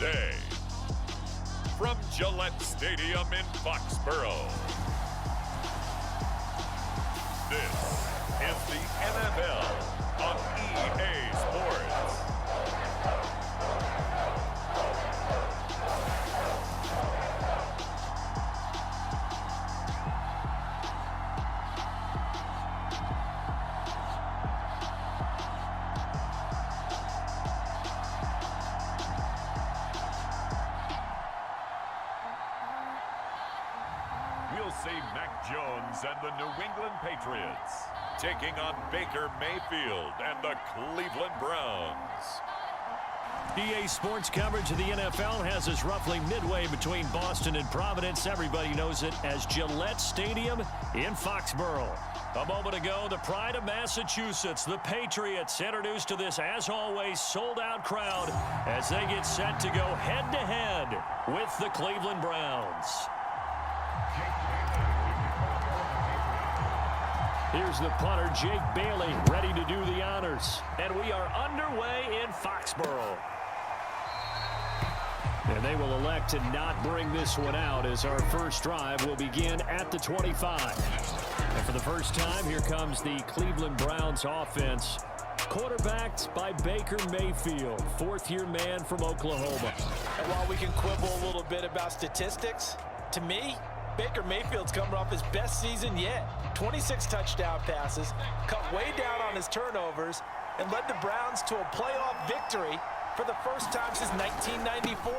Tuesday. From Gillette Stadium in Foxborough, this is the NFL on EA Sports. We'll see Mac Jones and the New England Patriots taking on Baker Mayfield and the Cleveland Browns. EA Sports coverage of the NFL has us roughly midway between Boston and Providence. Everybody knows it as Gillette Stadium in Foxborough. A moment ago, the pride of Massachusetts, the Patriots, introduced to this, as always, sold-out crowd as they get set to go head-to-head with the Cleveland Browns. Here's the punter, Jake Bailey, ready to do the honors. And we are underway in Foxborough. And they will elect to not bring this one out as our first drive will begin at the 25. And for the first time, here comes the Cleveland Browns offense, quarterbacked by Baker Mayfield, fourth-year man from Oklahoma. And while we can quibble a little bit about statistics, to me, Baker Mayfield's coming off his best season yet. 26 touchdown passes, cut way down on his turnovers, and led the Browns to a playoff victory for the first time since 1994.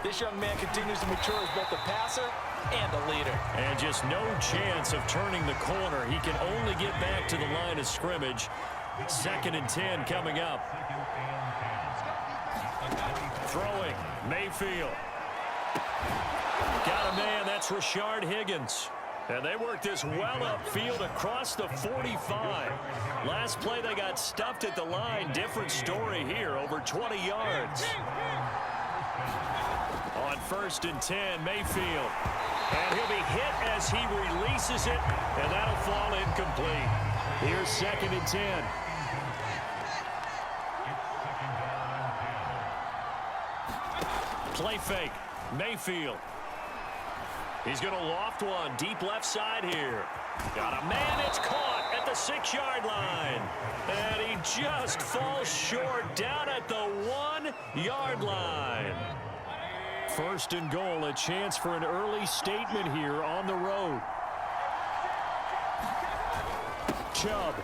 This young man continues to mature as both a passer and a leader. And just no chance of turning the corner. He can only get back to the line of scrimmage. 2nd and 10 coming up. Throwing, Mayfield. Got a man, that's Rashard Higgins. And they work this well upfield across the 45. Last play, they got stuffed at the line. Different story here, over 20 yards. On 1st and 10, Mayfield. And he'll be hit as he releases it, and that'll fall incomplete. Here's 2nd and 10. Play fake, Mayfield. He's going to loft one deep left side here. Got a man, it's caught at the 6-yard line. And he just falls short down at the 1-yard line. 1st and goal, a chance for an early statement here on the road. Chubb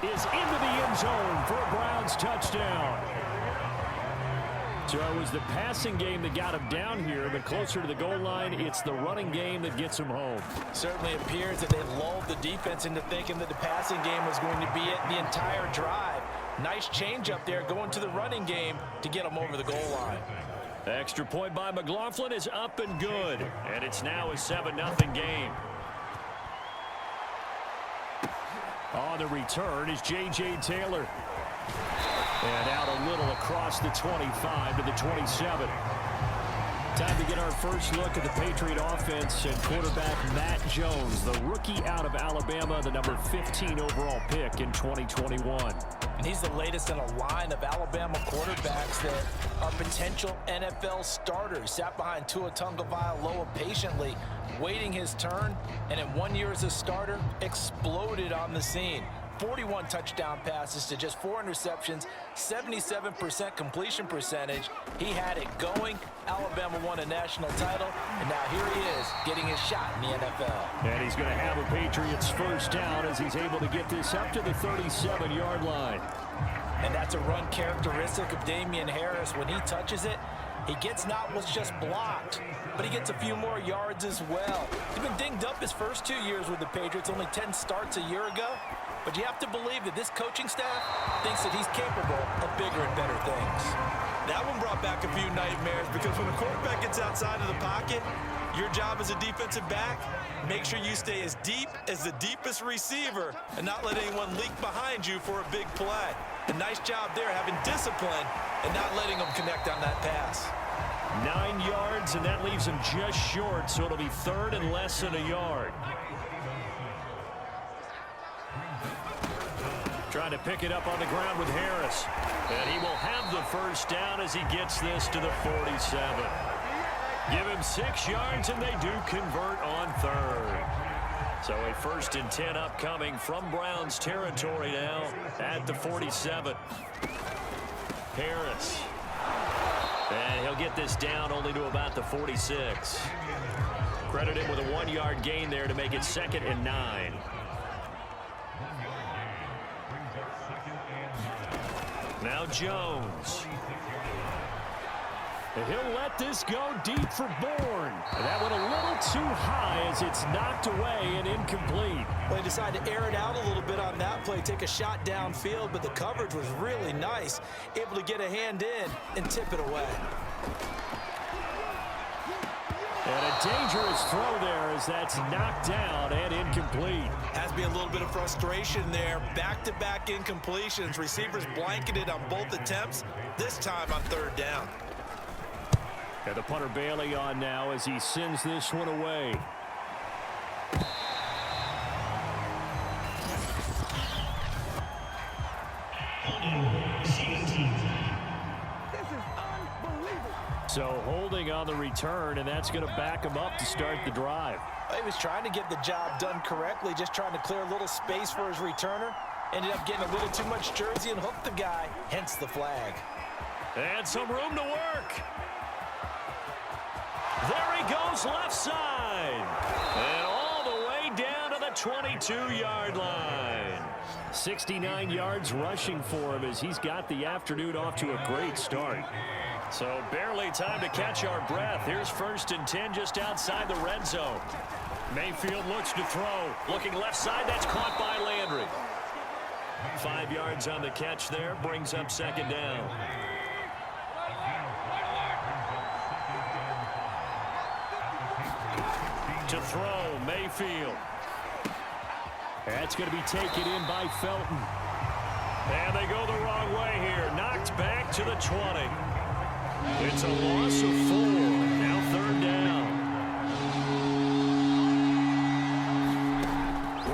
is into the end zone for a Browns touchdown. So it was the passing game that got him down here, but closer to the goal line, it's the running game that gets him home. Certainly appears that they lulled the defense into thinking that the passing game was going to be it the entire drive. Nice change up there going to the running game to get him over the goal line. The extra point by McLaughlin is up and good, and it's now a 7-0 game. On the return is J.J. Taylor. And out a little across the 25 to the 27. Time to get our first look at the Patriot offense and quarterback Matt Jones, the rookie out of Alabama, the number 15 overall pick in 2021. And he's the latest in a line of Alabama quarterbacks that are potential NFL starters. Sat behind Tua Tagovailoa patiently, waiting his turn, and in 1 year as a starter, exploded on the scene. 41 touchdown passes to just 4 interceptions, 77% completion percentage. He had it going. Alabama won a national title, and now here he is getting his shot in the NFL. And he's going to have a Patriots first down as he's able to get this up to the 37-yard line. And that's a run characteristic of Damian Harris. When he touches it, he gets not what's just blocked, but he gets a few more yards as well. He's been dinged up his first 2 years with the Patriots, only 10 starts a year ago. But you have to believe that this coaching staff thinks that he's capable of bigger and better things. That one brought back a few nightmares because when the quarterback gets outside of the pocket, your job as a defensive back, make sure you stay as deep as the deepest receiver and not let anyone leak behind you for a big play. A nice job there having discipline and not letting them connect on that pass. 9 yards, and that leaves him just short, so it'll be 3rd and less than a yard. Trying to pick it up on the ground with Harris. And he will have the first down as he gets this to the 47. Give him 6 yards, and they do convert on third. So a 1st and 10 upcoming from Browns territory now at the 47. Harris. And he'll get this down only to about the 46. Credit him with a 1-yard gain there to make it 2nd and 9. Now Jones. And he'll let this go deep for Bourne. And that went a little too high as it's knocked away and incomplete. Well, he decided to air it out a little bit on that play, take a shot downfield, but the coverage was really nice. Able to get a hand in and tip it away. And a dangerous throw there as that's knocked down and incomplete. Has to be a little bit of frustration there. Back-to-back incompletions. Receivers blanketed on both attempts, this time on 3rd down. Got the punter Bailey on now as he sends this one away. So holding on the return, and that's going to back him up to start the drive. He was trying to get the job done correctly, just trying to clear a little space for his returner. Ended up getting a little too much jersey and hooked the guy, hence the flag. And some room to work. There he goes left side. And all the way down to the 22-yard line. 69 yards rushing for him as he's got the afternoon off to a great start. So barely time to catch our breath. Here's 1st and 10 just outside the red zone. Mayfield looks to throw. Looking left side, that's caught by Landry. 5 yards on the catch there, brings up 2nd down. To throw, Mayfield. That's going to be taken in by Felton. And they go the wrong way here. Knocked back to the 20. It's a loss of 4. Now 3rd down.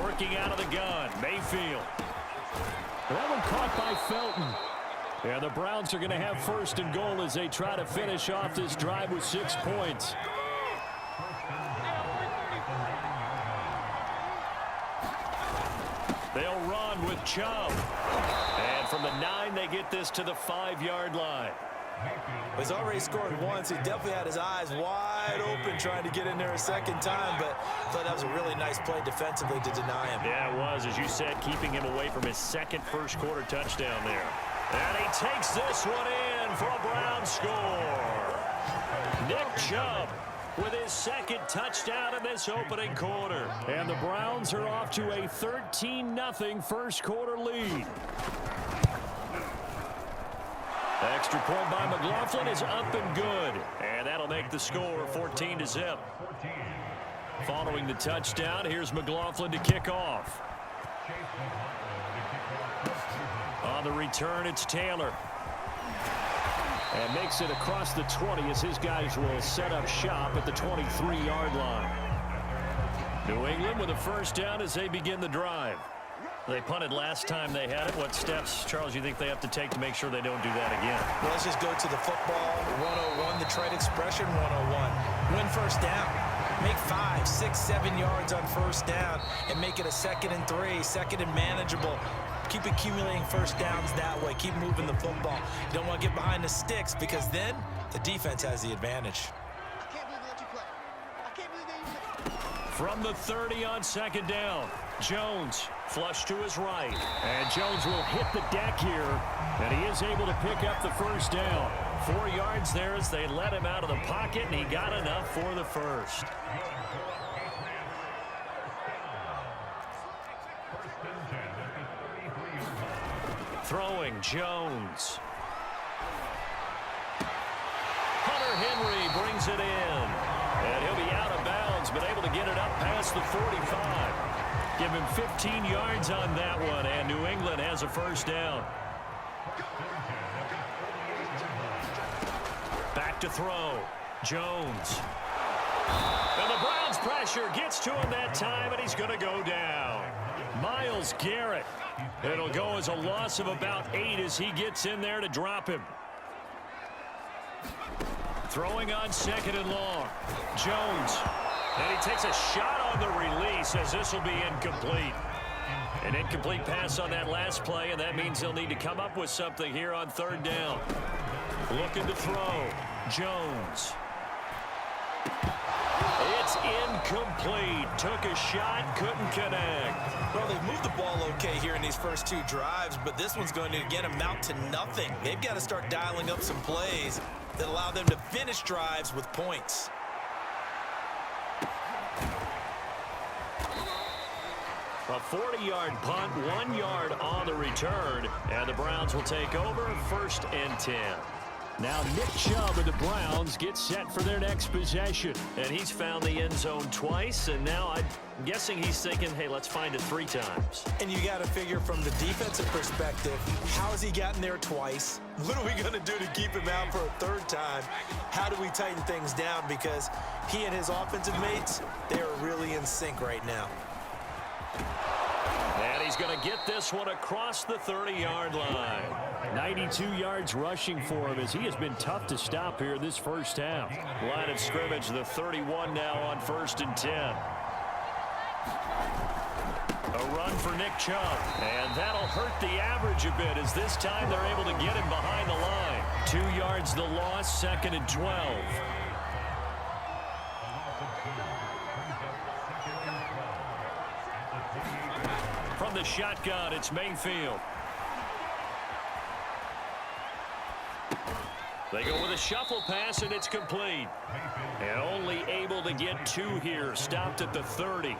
Working out of the gun, Mayfield. That one caught by Felton. And the Browns are going to have 1st and goal as they try to finish off this drive with 6 points. They'll run with Chubb. And from the 9, they get this to the 5-yard line. He's already scored once. He definitely had his eyes wide open trying to get in there a 2nd time, but I thought that was a really nice play defensively to deny him. Yeah, it was, as you said, keeping him away from his 2nd first-quarter touchdown there. And he takes this one in for a Brown score. Nick Chubb with his 2nd touchdown in this opening quarter. And the Browns are off to a 13-0 first-quarter lead. Extra point by McLaughlin is up and good. And that'll make the score 14-0. Following the touchdown, here's McLaughlin to kick off. On the return, it's Taylor. And makes it across the 20 as his guys will set up shop at the 23-yard line. New England with a 1st down as they begin the drive. They punted last time they had it. What steps, Charles, you think they have to take to make sure they don't do that again? Well, let's just go to the football 101, the trade expression 101. Win 1st down. Make 5, 6, 7 yards on 1st down and make it a 2nd and 3, 2nd and manageable. Keep accumulating 1st downs that way. Keep moving the football. You don't want to get behind the sticks because then the defense has the advantage. From the 30 on 2nd down, Jones flush to his right. And Jones will hit the deck here, and he is able to pick up the 1st down. 4 yards there as they let him out of the pocket, and he got enough for the 1st. Throwing, Jones. Hunter Henry brings it in. And he'll be out of bounds, but able to get it up past the 45. Give him 15 yards on that one, and New England has a 1st down. Back to throw. Jones. And the Browns pressure gets to him that time, and he's going to go down. Myles Garrett It'll go as a loss of about 8 as he gets in there to drop him. Throwing on 2nd and long. Jones. And he takes a shot on the release as this will be incomplete. An incomplete pass on that last play, and that means they'll need to come up with something here on 3rd down. Looking to throw. Jones. It's incomplete. Took a shot, couldn't connect. Well, they've moved the ball okay here in these first 2 drives, but this one's going to, again, amount to nothing. They've got to start dialing up some plays that allow them to finish drives with points. A 40-yard punt, 1 yard on the return, and the Browns will take over 1st and 10. Now Nick Chubb of the Browns gets set for their next possession. And he's found the end zone twice, and now I'm guessing he's thinking, hey, let's find it 3 times. And you got to figure from the defensive perspective, how has he gotten there twice? What are we going to do to keep him out for a 3rd time? How do we tighten things down? Because he and his offensive mates, they are really in sync right now. And he's going to get this one across the 30-yard line. 92 yards rushing for him as he has been tough to stop here this first half. Line of scrimmage, the 31 now on 1st and 10. A run for Nick Chubb. And that'll hurt the average a bit as this time they're able to get him behind the line. 2 yards the loss, 2nd and 12. From the shotgun, it's Mayfield. They go with a shuffle pass, and it's complete. And only able to get 2 here, stopped at the 30.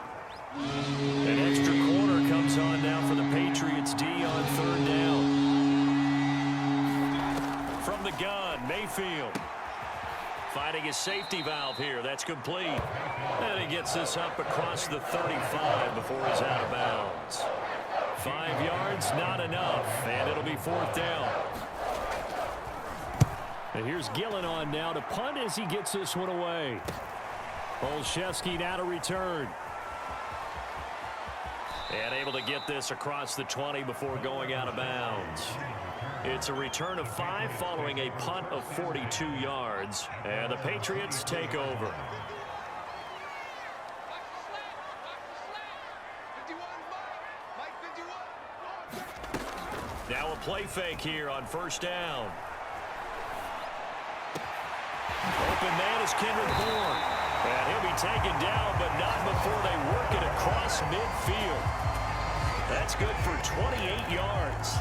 An extra corner comes on now for the Patriots D on 3rd down. From the gun, Mayfield. Finding his safety valve here. That's complete. And he gets this up across the 35 before he's out of bounds. 5 yards, not enough. And it'll be 4th down. And here's Gillen on now to punt as he gets this one away. Olszewski now to return. And able to get this across the 20 before going out of bounds. It's a return of 5 following a punt of 42 yards. And the Patriots take over. Now a play fake here on 1st down. Open man is Kendrick Bourne. And he'll be taken down, but not before they work it across midfield. That's good for 28 yards.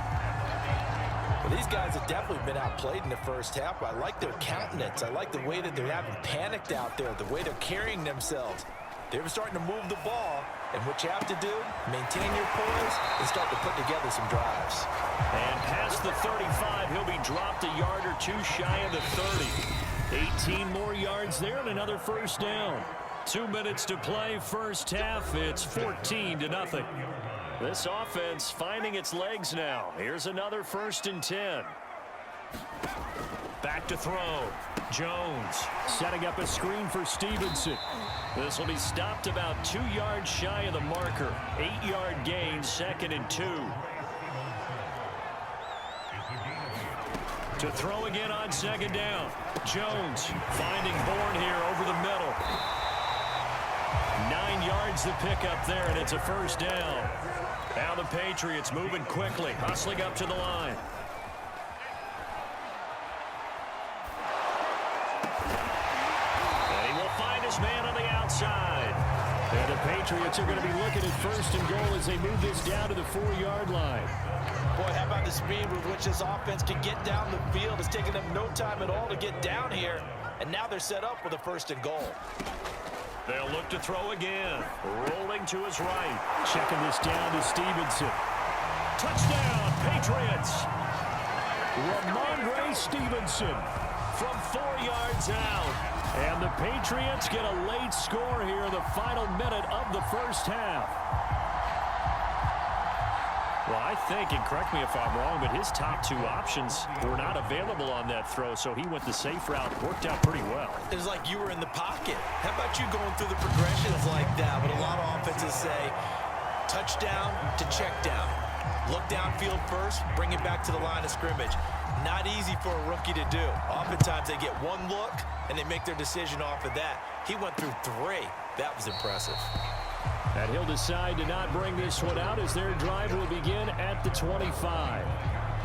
Well, these guys have definitely been outplayed in the first half. I like their countenance. I like the way that they're having panicked out there, the way they're carrying themselves. They're starting to move the ball, and what you have to do, maintain your poise and start to put together some drives. And past the 35, he'll be dropped a yard or 2 shy of the 30. 18 more yards there and another 1st down. 2 minutes to play, first half. It's 14-0. This offense finding its legs now. Here's another 1st and 10. Back to throw. Jones setting up a screen for Stevenson. This will be stopped about 2 yards shy of the marker. 8-yard gain, 2nd and 2. To throw again on 2nd down. Jones finding Bourne here over the middle. 9 yards the pickup there, and it's a 1st down. Now the Patriots moving quickly, hustling up to the line. And he will find his man on the outside. And the Patriots are going to be looking at 1st and goal as they move this down to the 4-yard line. Boy, how about the speed with which this offense can get down the field? It's taken them no time at all to get down here. And now they're set up with a 1st and goal. They'll look to throw again. Rolling to his right. Checking this down to Stevenson. Touchdown, Patriots. Ramondre Stevenson from 4 yards out. And the Patriots get a late score here in the final minute of the first half. Well, I think, and correct me if I'm wrong, but his top 2 options were not available on that throw, so he went the safe route. Worked out pretty well. It was like you were in the pocket. How about you going through the progressions like that? But a lot of offenses say touchdown to check down. Look downfield first, bring it back to the line of scrimmage. Not easy for a rookie to do. Oftentimes they get one look and they make their decision off of that. He went through 3. That was impressive. And he'll decide to not bring this one out as their drive will begin at the 25.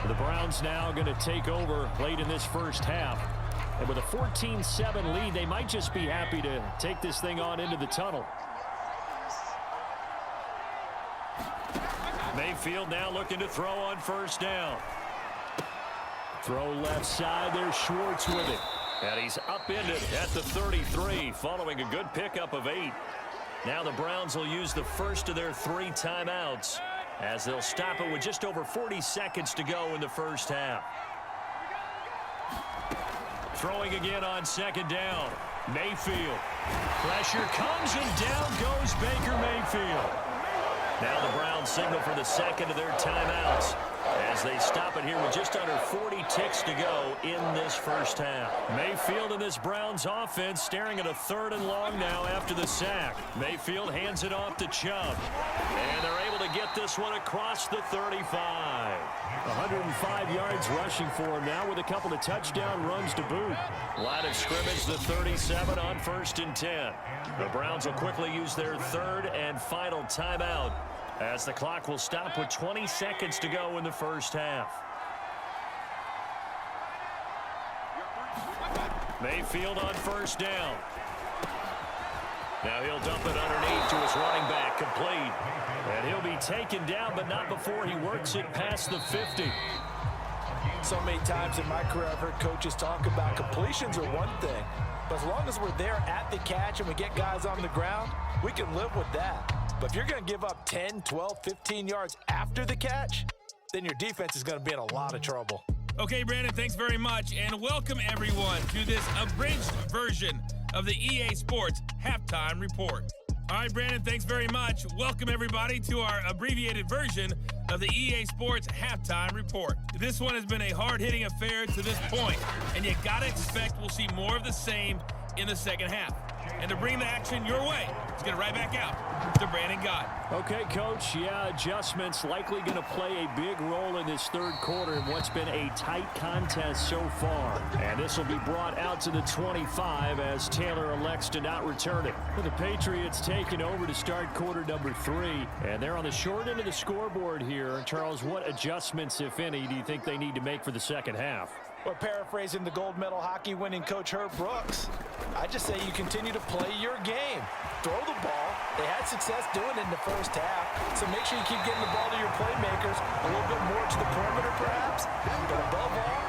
The Browns now going to take over late in this first half. And with a 14-7 lead, they might just be happy to take this thing on into the tunnel. Mayfield now looking to throw on first down. Throw left side. There's Schwartz with it. And he's upended at the 33 following a good pickup of 8. Now the Browns will use the first of their 3 timeouts as they'll stop it with just over 40 seconds to go in the first half. Throwing again on second down. Mayfield. Pressure comes and down goes Baker Mayfield. Now the Browns signal for the second of their timeouts as they stop it here with just under 40 ticks to go in this first half. Mayfield and this Browns offense staring at a 3rd and long now after the sack. Mayfield hands it off to Chubb. And they're able to get this one across the 35. 105 yards rushing for him now with a couple of touchdown runs to boot. Line of scrimmage, the 37 on 1st and 10. The Browns will quickly use their 3rd and final timeout as the clock will stop with 20 seconds to go in the first half. Mayfield on first down. Now he'll dump it underneath to his running back, complete. And he'll be taken down, but not before he works it past the 50. So many times in my career I've heard coaches talk about completions are one thing, but as long as we're there at the catch and we get guys on the ground, we can live with that. But if you're going to give up 10, 12, 15 yards after the catch, then your defense is going to be in a lot of trouble. Okay, Brandon, thanks very much, and welcome everyone to this abridged version of the EA Sports Halftime Report. All right, Brandon, thanks very much. Welcome everybody to our abbreviated version of the EA Sports Halftime Report. This one has been a hard-hitting affair to this point, and you gotta expect we'll see more of the same in the second half. And to bring the action your way, let's get it right back out to Brandon Gott. Okay, Coach, adjustments likely going to play a big role in this 3rd quarter in what's been a tight contest so far. And this will be brought out to the 25 as Taylor elects to not return it. The Patriots taking over to start quarter number 3, and they're on the short end of the scoreboard here. Charles, what adjustments, if any, do you think they need to make for the second half? Well, paraphrasing the gold medal hockey winning coach Herb Brooks, I just say you continue to play your game. Throw the ball. They had success doing it in the first half, so make sure you keep getting the ball to your playmakers, a little bit more to the perimeter perhaps, but above all,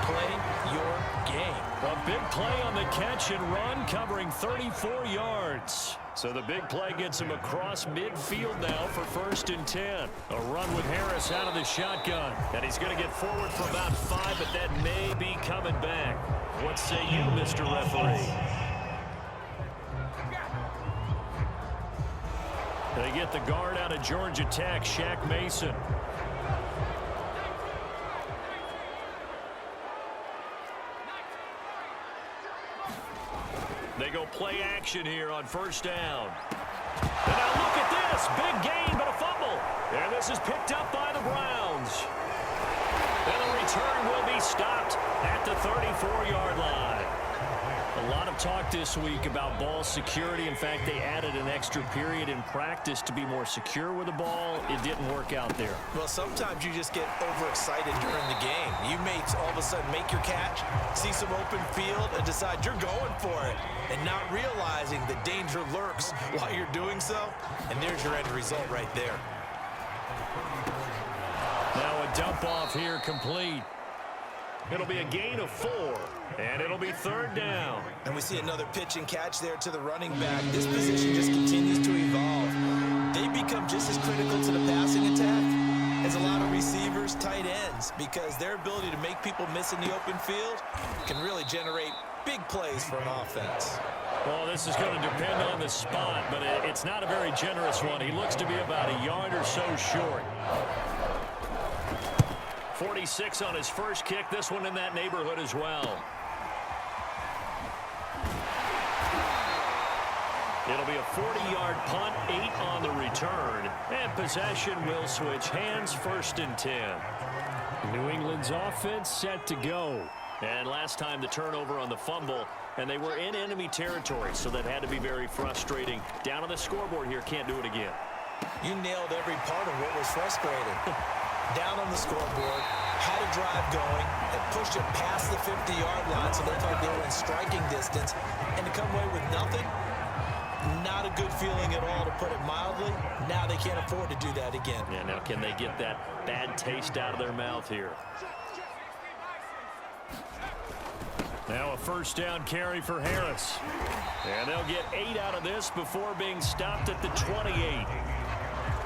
play your game. A big play on the catch and run, covering 34 yards. So the big play gets him across midfield now for 1st and 10. A run with Harris out of the shotgun. And he's going to get forward for about 5, but that may be coming back. What say you, Mr. Referee? They get the guard out of Georgia Tech, Shaq Mason. They go play action here on first down. And now look at this. Big gain, but a fumble. And this is picked up by the Browns. And the return will be stopped at the 34-yard line. A lot of talk this week about ball security. In fact, they added an extra period in practice to be more secure with the ball. It didn't work out there. Well, sometimes you just get overexcited during the game. You may all of a sudden make your catch, see some open field, and decide you're going for it, and not realizing the danger lurks while you're doing so. And there's your end result right there. Now a dump off here complete. It'll be a gain of 4, and it'll be 3rd down. And we see another pitch and catch there to the running back. This position just continues to evolve. They become just as critical to the passing attack as a lot of receivers, tight ends, because their ability to make people miss in the open field can really generate big plays for an offense. Well, this is going to depend on the spot, but it's not a very generous one. He looks to be about a yard or so short. 46 on his first kick. This one in that neighborhood as well. It'll be a 40-yard punt, 8 on the return, and possession will switch hands, 1st and 10. New England's offense set to go. And last time the turnover on the fumble, and they were in enemy territory, so that had to be very frustrating. Down on the scoreboard here, can't do it again. You nailed every part of what was frustrating. Down on the scoreboard, had a drive going, and pushed it past the 50-yard line so they thought they were in striking distance, and to come away with nothing, not a good feeling at all, to put it mildly. Now they can't afford to do that again. Yeah, now can they get that bad taste out of their mouth here? Now a 1st down carry for Harris. And they'll get 8 out of this before being stopped at the 28.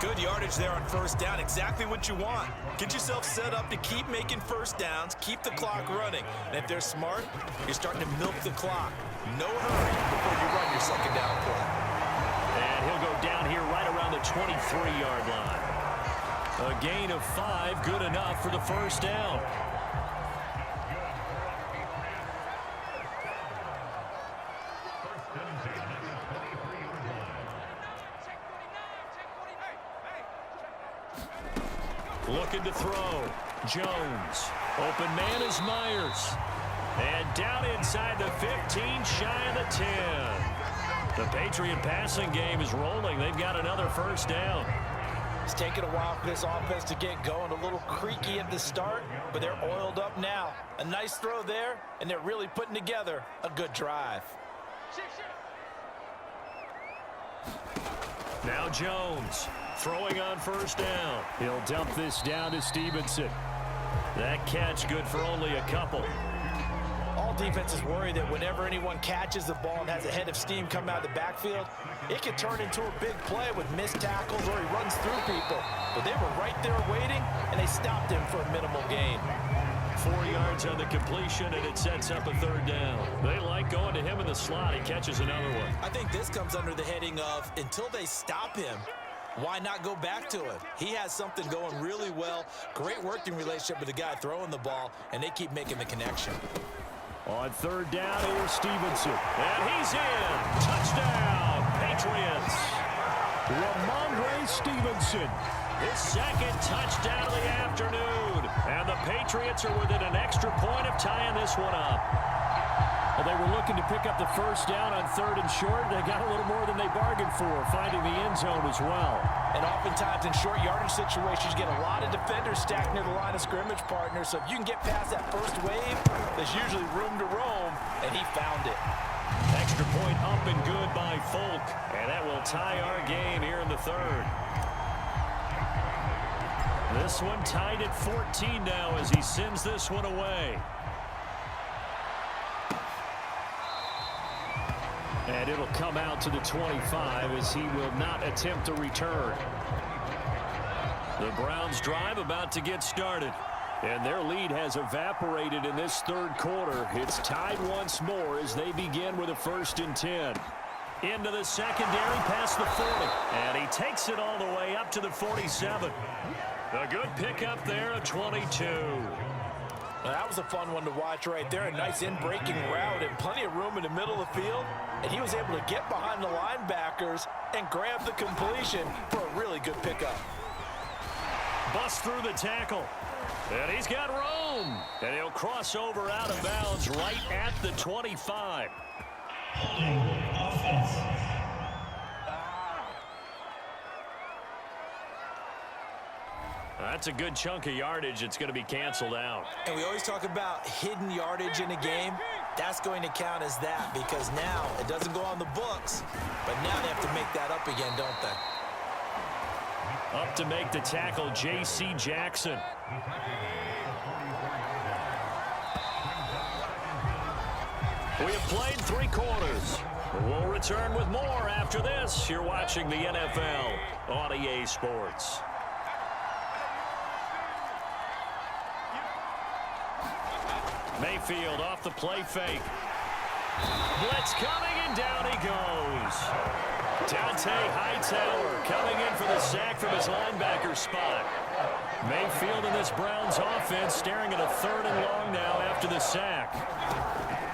Good yardage there on 1st down. Exactly what you want. Get yourself set up to keep making 1st downs, keep the clock running. And if they're smart, you're starting to milk the clock. No hurry before you run your 2nd down play. And he'll go down here right around the 23-yard line. A gain of 5, good enough for the 1st down. Looking to throw. Jones. Open man is Myers. And down inside the 15, shy of the 10. The Patriot passing game is rolling. They've got another 1st down. It's taken a while for this offense to get going. A little creaky at the start, but they're oiled up now. A nice throw there, and they're really putting together a good drive. Now Jones throwing on 1st down. He'll dump this down to Stevenson. That catch good for only a couple. All defenses worry that whenever anyone catches the ball and has a head of steam come out of the backfield, it can turn into a big play with missed tackles or he runs through people. But they were right there waiting, and they stopped him for a minimal gain. 4 yards on the completion, and it sets up a 3rd down. They like going to him in the slot. He catches another one. I think this comes under the heading of, until they stop him, why not go back to him? He has something going really well. Great working relationship with the guy throwing the ball, and they keep making the connection. On 3rd down, here's Stevenson. And he's in. Touchdown, Patriots. Ramondre Stevenson. His 2nd touchdown of the afternoon. And the Patriots are within an extra point of tying this one up. Well, they were looking to pick up the 1st down on 3rd and short. They got a little more than they bargained for, finding the end zone as well. And oftentimes in short yardage situations, you get a lot of defenders stacked near the line of scrimmage partners. So if you can get past that first wave, there's usually room to roam, and he found it. Extra point up and good by Folk. And that will tie our game here in the 3rd. This one tied at 14 now as he sends this one away. And it'll come out to the 25 as he will not attempt a return. The Browns drive about to get started. And their lead has evaporated in this 3rd quarter. It's tied once more as they begin with a 1st and 10. Into the secondary past the 40. And he takes it all the way up to the 47. A good pickup there, a 22. Well, that was a fun one to watch right there. A nice in-breaking route and plenty of room in the middle of the field. And he was able to get behind the linebackers and grab the completion for a really good pickup. Bust through the tackle. And he's got room. And he'll cross over out of bounds right at the 25. That's a good chunk of yardage. It's going to be canceled out. And we always talk about hidden yardage in a game. That's going to count as that because now it doesn't go on the books, but now they have to make that up again, don't they? Up to make the tackle, J.C. Jackson. We have played 3 quarters. We'll return with more after this. You're watching the NFL on EA Sports. Mayfield off the play fake. Blitz coming, and down he goes. Dante Hightower coming in for the sack from his linebacker spot. Mayfield in this Browns offense staring at a 3rd and long now after the sack.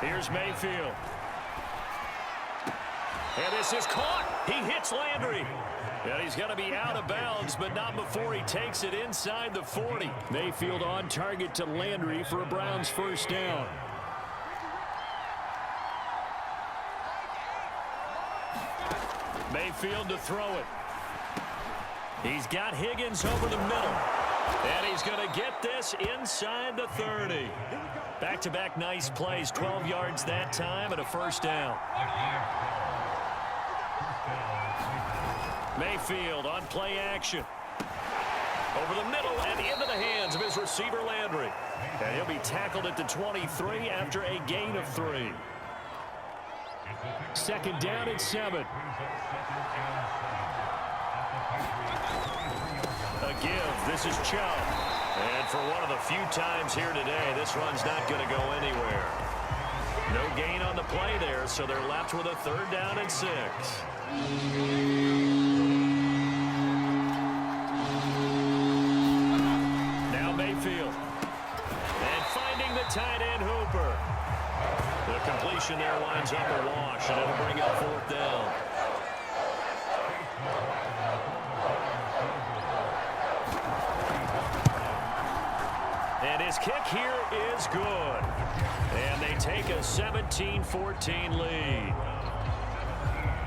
Here's Mayfield. And this is caught. He hits Landry. And he's going to be out of bounds, but not before he takes it inside the 40. Mayfield on target to Landry for a Browns first down. Mayfield to throw it. He's got Higgins over the middle. And he's going to get this inside the 30. Back-to-back nice plays, 12 yards that time and a first down. Mayfield on play action. Over the middle and into the hands of his receiver Landry. And he'll be tackled at the 23 after a gain of 3. Second down and 7. A give. This is Chubb. And for one of the few times here today, this run's not going to go anywhere. No gain on the play there, so they're left with a third down and 6. Now Mayfield. And finding the tight end Hooper. The completion there winds up a wash, and it'll bring up fourth down. And his kick here is good. And they take a 17-14 lead.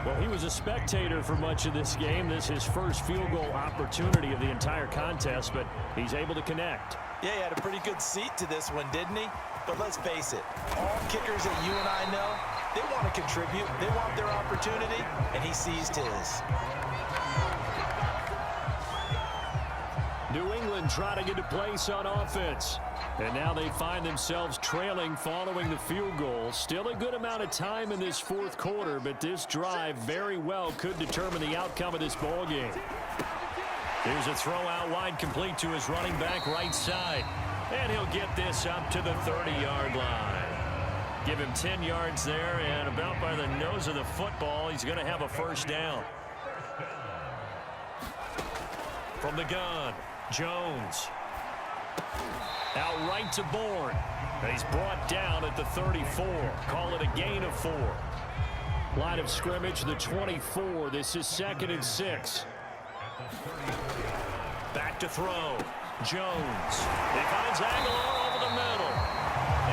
Well, he was a spectator for much of this game. This is his first field goal opportunity of the entire contest, but he's able to connect. Yeah, he had a pretty good seat to this one, didn't he? But let's face it, all kickers that you and I know, they want to contribute. They want their opportunity, and he seized his. New England trying to get a place on offense. And now they find themselves trailing following the field goal. Still a good amount of time in this fourth quarter, but this drive very well could determine the outcome of this ball game. Here's a throw out wide complete to his running back right side. And he'll get this up to the 30-yard line. Give him 10 yards there, and about by the nose of the football, he's going to have a first down. From the gun, Jones. Out right to Bourne. And he's brought down at the 34. Call it a gain of 4. Line of scrimmage, the 24. This is 2nd and 6. Back to throw. Jones. He finds Aguilar over the middle.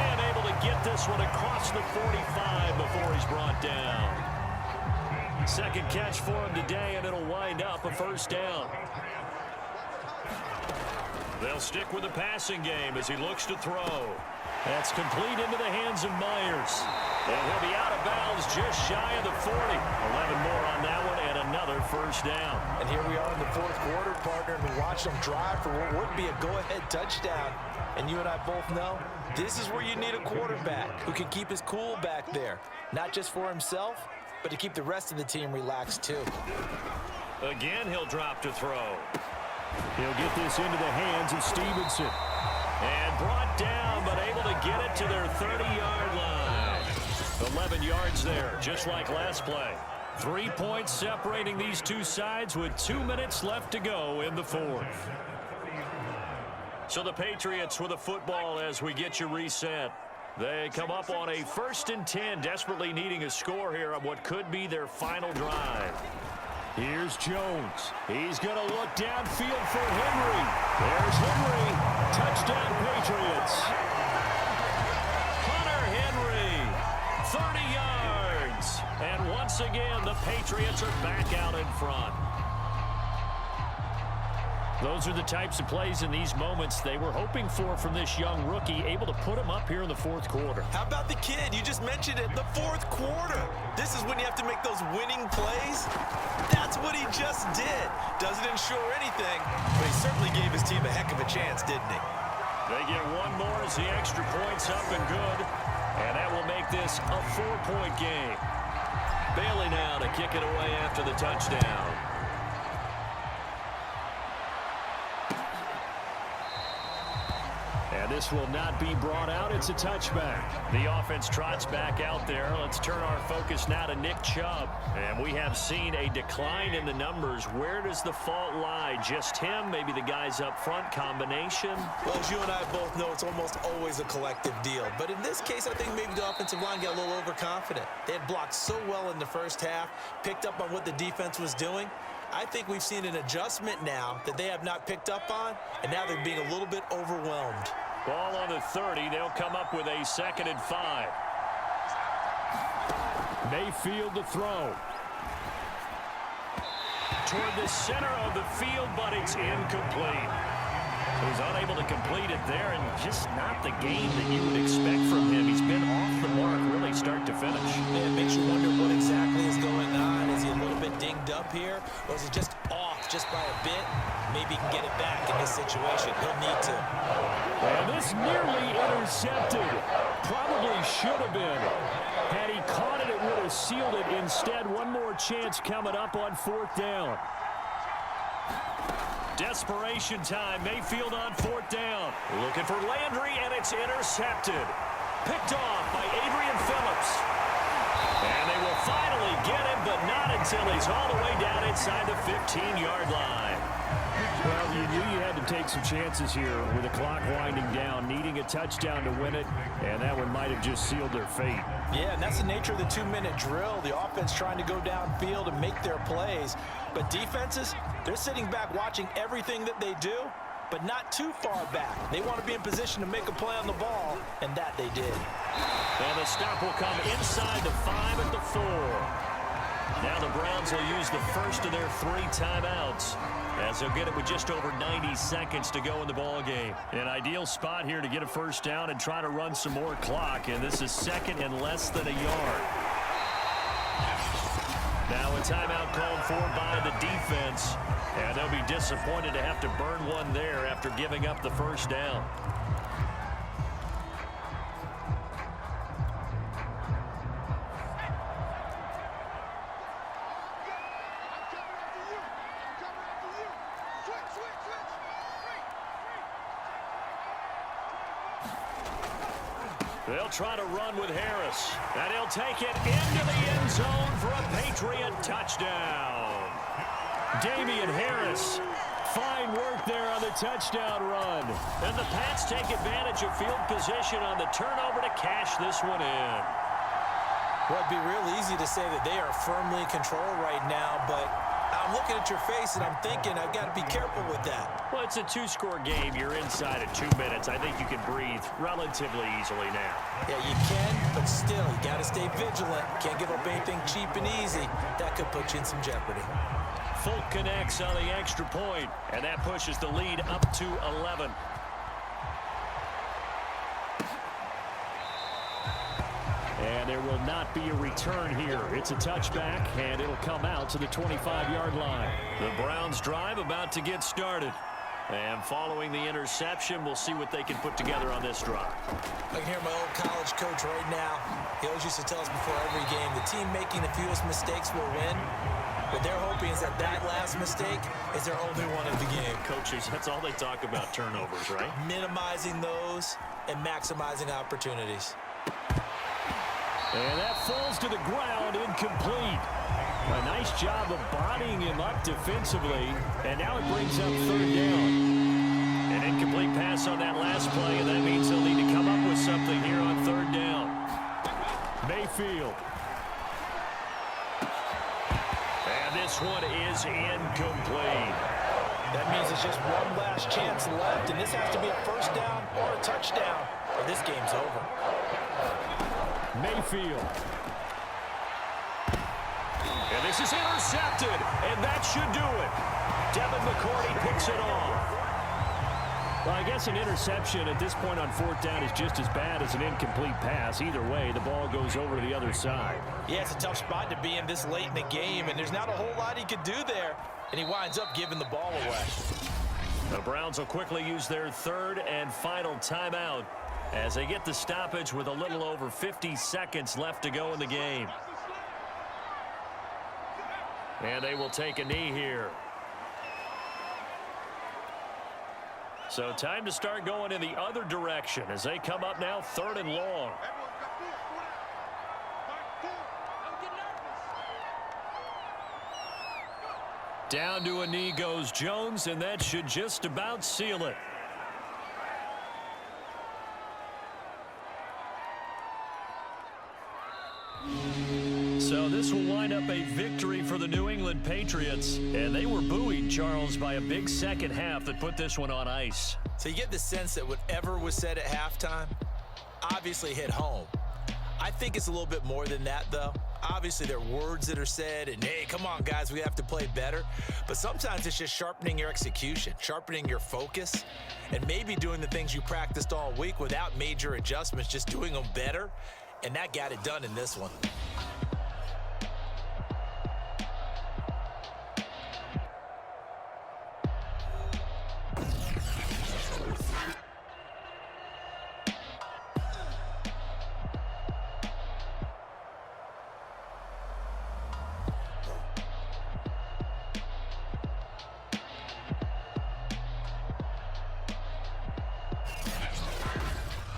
And able to get this one across the 45 before he's brought down. Second catch for him today, and it'll wind up a first down. They'll stick with the passing game as he looks to throw. That's complete into the hands of Myers. And he'll be out of bounds just shy of the 40. 11 more on that one and another first down. And here we are in the fourth quarter, partner, and we watched them drive for what would be a go-ahead touchdown. And you and I both know this is where you need a quarterback who can keep his cool back there. Not just for himself, but to keep the rest of the team relaxed too. Again, he'll drop to throw. He'll get this into the hands of Stevenson. And brought down, but able to get it to their 30-yard line. 11 yards there, just like last play. 3 points separating these two sides with 2 minutes left to go in the fourth. So the Patriots with a football as we get you reset. They come up on a 1st and 10, desperately needing a score here on what could be their final drive. Here's Jones. He's going to look downfield for Henry. There's Henry. Touchdown, Patriots. Hunter Henry, 30 yards. And once again, the Patriots are back out in front. Those are the types of plays in these moments they were hoping for from this young rookie, able to put him up here in the fourth quarter. How about the kid? You just mentioned it, the fourth quarter. This is when you have to make those winning plays. That's what he just did. Doesn't ensure anything, but he certainly gave his team a heck of a chance, didn't he? They get one more as the extra point's up and good, and that will make this a 4-point game. Bailey now to kick it away after the touchdown. And this will not be brought out. It's a touchback. The offense trots back out there. Let's turn our focus now to Nick Chubb. And we have seen a decline in the numbers. Where does the fault lie? Just him? Maybe the guys up front? Combination? Well, as you and I both know, it's almost always a collective deal. But in this case, I think maybe the offensive line got a little overconfident. They had blocked so well in the first half, picked up on what the defense was doing. I think we've seen an adjustment now that they have not picked up on, and now they're being a little bit overwhelmed. Ball on the 30. They'll come up with a 2nd and 5. Mayfield to throw. Toward the center of the field, but it's incomplete. He was unable to complete it there, and just not the game that you would expect from him. He's been off the mark really start to finish. It makes you wonder what exactly is going on. Is he a little bit dinged up here, or is he just off just by a bit? Maybe he can get it back in this situation. He'll need to. And this nearly intercepted. Probably should have been. Had he caught it, it would have sealed it. Instead, one more chance coming up on 4th down. Desperation time. Mayfield on 4th down. Looking for Landry, and it's intercepted. Picked off by Adrian Phillips. And they will finally get him, but not until he's all the way down inside the 15-yard line. Well, you knew you had to take some chances here with the clock winding down, needing a touchdown to win it, and that one might have just sealed their fate. Yeah, and that's the nature of the 2-minute drill. The offense trying to go downfield and make their plays. But defenses, they're sitting back watching everything that they do, but not too far back. They want to be in position to make a play on the ball, and that they did. And the stop will come inside the 5 at the 4. Now the Browns will use the first of their 3 timeouts, as they'll get it with just over 90 seconds to go in the ball game. An ideal spot here to get a first down and try to run some more clock, and this is 2nd and less than a yard. Now a timeout called for by the defense, and they'll be disappointed to have to burn one there after giving up the first down. They'll try to run with Harris, and he'll take it into the end zone for a Patriot touchdown. Damian Harris, fine work there on the touchdown run. And the Pats take advantage of field position on the turnover to cash this one in. Well, it'd be real easy to say that they are firmly in control right now, but I'm looking at your face and I'm thinking I've got to be careful with that. Well, it's a 2-score game. You're inside at 2 minutes. I think you can breathe relatively easily now. Yeah, you can, but still, you got to stay vigilant. Can't give up anything cheap and easy. That could put you in some jeopardy. Folk connects on the extra point, and that pushes the lead up to 11. And there will not be a return here. It's a touchback, and it'll come out to the 25-yard line. The Browns drive about to get started. And following the interception, we'll see what they can put together on this drive. I can hear my old college coach right now. He always used to tell us before every game, the team making the fewest mistakes will win. What they're hoping is that last mistake is their only one of the game. Coaches, that's all they talk about, turnovers, right? Minimizing those and maximizing opportunities. And that falls to the ground, incomplete. A nice job of bodying him up defensively, and now it brings up 3rd down. An incomplete pass on that last play, and that means they'll need to come up with something here on 3rd down. Mayfield. And this one is incomplete. That means it's just one last chance left, and this has to be a first down or a touchdown, or this game's over. Mayfield. And this is intercepted, and that should do it. Devin McCourty picks it off. Well, I guess an interception at this point on 4th down is just as bad as an incomplete pass. Either way, the ball goes over to the other side. Yeah, it's a tough spot to be in this late in the game, and there's not a whole lot he could do there, and he winds up giving the ball away. The Browns will quickly use their 3rd and final timeout as they get the stoppage with a little over 50 seconds left to go in the game. And they will take a knee here. So time to start going in the other direction as they come up now 3rd and long. Down to a knee goes Jones, and that should just about seal it. So this will wind up a victory for the New England Patriots. And they were buoyed, Charles, by a big second half that put this one on ice. So you get the sense that whatever was said at halftime obviously hit home. I think it's a little bit more than that, though. Obviously, there are words that are said, and hey, come on, guys, we have to play better. But sometimes it's just sharpening your execution, sharpening your focus, and maybe doing the things you practiced all week without major adjustments, just doing them better. And that got it done in this one.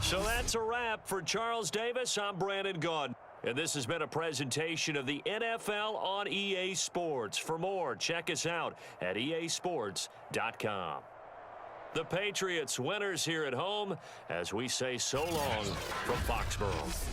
So that's a wrap for Charles Davis. I'm Brandon Gaudin. And this has been a presentation of the NFL on EA Sports. For more, check us out at easports.com. The Patriots winners here at home as we say so long from Foxborough.